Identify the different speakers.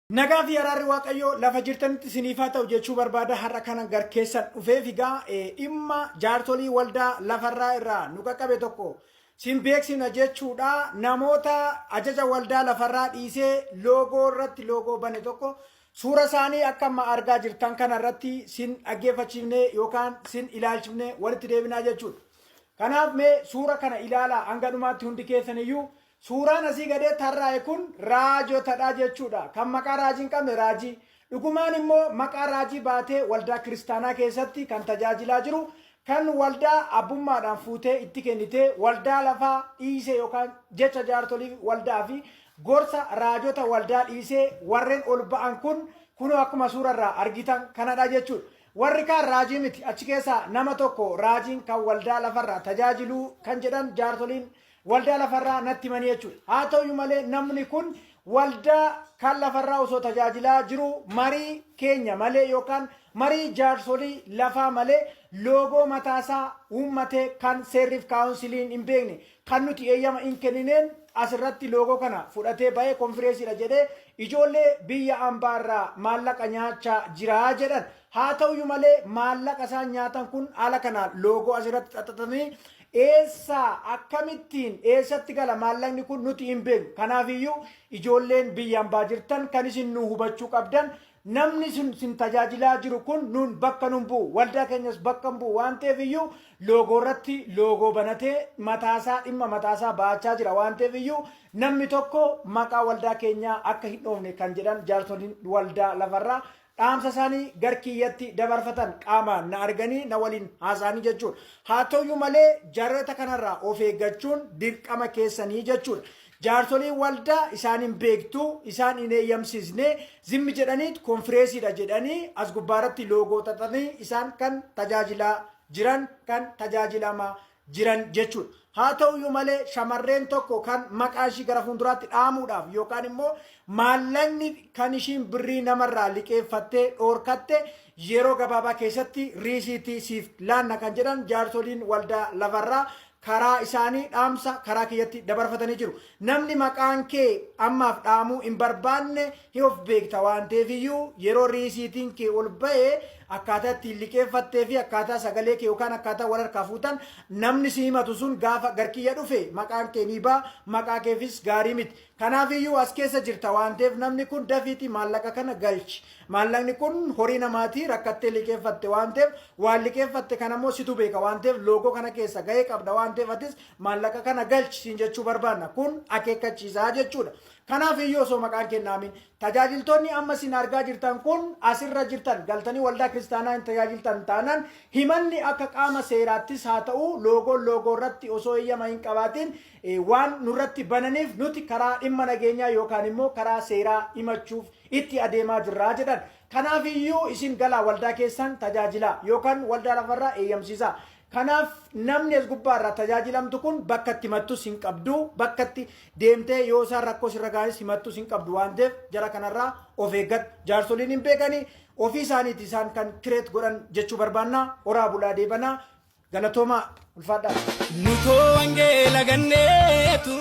Speaker 1: Nagaa fi araarri waaqayyoo lafa jirtanitti isiniifaa ta'u jechuu barbaada. Har'a kana gar keessan dhufee figaa dhimma jaarsolii waldaa lafarraa irraa nu qaqqabe tokko sin beeksifna jechuudha. Namoota ajaja waldaa lafarraa dhiisee loogoo irratti loogoo bane tokko suura isaanii akka amma argaa jirtan kana irratti sin dhaggeeffachiifne yookaan sin ilaalchifne walitti deebinaa jechuudha. Kanaaf mee suura kana ilaalaa hanga dhumaatti hundi keessaniyyuu. Suuraan asii gadee tarraa'e kun raajotadha jechuudha. Kan maqaa raajii hin qabne raajii. Dhugumaan immoo maqaa raajii baatee waldaa kiristaanaa keessatti kan tajaajilaa jiru kan waldaa abbummaadhaan fuutee itti kennitee waldaa lafaa dhiisee yookaan jecha jaarsolii waldaa fi gorsa raajota waldaa dhiisee warreen ol ba'an kunoo akkuma suurarraa argitan kanadha jechuudha. Warri kaan raajii miti. Achi keessaa nama tokko raajiin kan waldaa lafarraa tajaajiluu kan jedhan jaarsoliin waldaa lafarraa natti himanii jechuudha. Haa ta'u malee namni kun waldaa kan lafarraa osoo tajaajilaa jiru marii keenya malee yookaan marii jaarsolii lafaa malee loogoo mataasaa uummatee kan seerriif kaawunsiliin hin beekne kan nuti eeyyama hin kennineen asirratti loogoo kana fudhatee ba'ee konfireesiidha jedhee ijoollee biyya ambaarraa maallaqa nyaachaa jiraa jedhan. Haa ta'u malee maallaqa isaan nyaatan kun haala kanaan loogoo asirratti xaxatanii eessa akkamittiin eessatti gala maallaqni kun nuti hin beeknu. Kanaafiyyuu ijoolleen biyya ambaa jirtan kan isin nu hubachuu qabdan namni sin tajaajilaa jiru kun nun bakka nun bu'u waldaa keenyas bakka hin bu'u waan ta'eefiyyuu loogoo irratti loogoo banatee mataasaa dhimma mataasaa baachaa jira waan ta'eefiyyuu namni tokko maqaa waldaa keenyaa akka hin dhoofne kan jedhan jaarsoliin waldaa lafarraa dhaamsa isaanii garkiyyatti dabarfatan qaamaan na arganii na waliin haasa'anii jechuudha. Haa ta'u malee jaarrota kanarraa of eeggachuun dirqama keessanii jechuudha. Jaarsoliin waldaa isaan hin beektu isaan hin eeyyamsiisne zimmi jedhaniit konfireesiidha jedhanii as gubbaarratti loogoo xaxanii isaan kan tajaajilaa jiran kan tajaajilamaa jiran jechuudha. Haa ta'u malee shamarreen tokko kan maqaa ishii gara fuulduraatti dhaamuudhaaf yookaan immoo maallaqni kan ishiin birrii namarraa liqeeffattee dhoorkatte yeroo gabaabaa keessatti riisiitii siif laanna kan jedhan jaarsoliin waldaa lafarraa karaa isaanii dhaamsa karaa kiyyatti dabarfatanii jiru. Namni maqaan kee ammaaf dhaamuu hin barbaanne of beekta waan ta'eefiyyuu yeroo riisiitiin kee ol ba'ee akkaataa ittiin liqeeffattee fi akkaataa sagalee kee yookaan akkaataa wal harkaa fuutan namni si himatu sun gaafa garkiyya dhufe maqaan kee ni ba'a maqaa keefis gaarii miti. Kanaafiyyuu as keessa jirta waan ta'eef namni kun dafiitii maallaqa kana galchi. Maallaqni kun horii namaatii rakkattee liqeeffatte waan ta'eef waan liqeeffatte kanammoo situ beeka waan ta'eef loogoo kana keessa gahee qabda waan ta'eef atis maallaqa kana galchi siin jechuu barbaanna. Kun akeekkachiisaa jechuudha. Kanaafiyyuu osoo maqaan kennaamin tajaajiltoonni amma sin argaa jirtan kun asirra jirtan galtanii waldaa kiristaanaa hin tajaajiltan taanaan himanni akka qaama seeraattis haa ta'u loogoo irratti osoo eeyyama hin qabaatiin waan nurratti bananiif nuti karaa dhimma nageenyaa yookaan immoo karaa seeraa himachuuf itti adeemaa jirraa jedhan. Kanaafiyyuu isin galaa waldaa keessan tajaajilaa yookaan waldaa lafarraa eeyyamsiisaa. Kanaaf namni as gubbaarraa tajaajilamtu kun bakka itti himattus hin qabdu bakka itti deemtee yoo isaan rakkoo sirra gaanis himattus hin qabdu waan ta'eef jara kanarraa of eeggadhu. Jaarsoliin hin beekanii ofii isaaniiti isaan kan kireet godhan jechuu barbaanna. Horaa bulaa deebanaa galatoomaa ulfaadhaa.
Speaker 2: Nutoo wangeela ganneetu.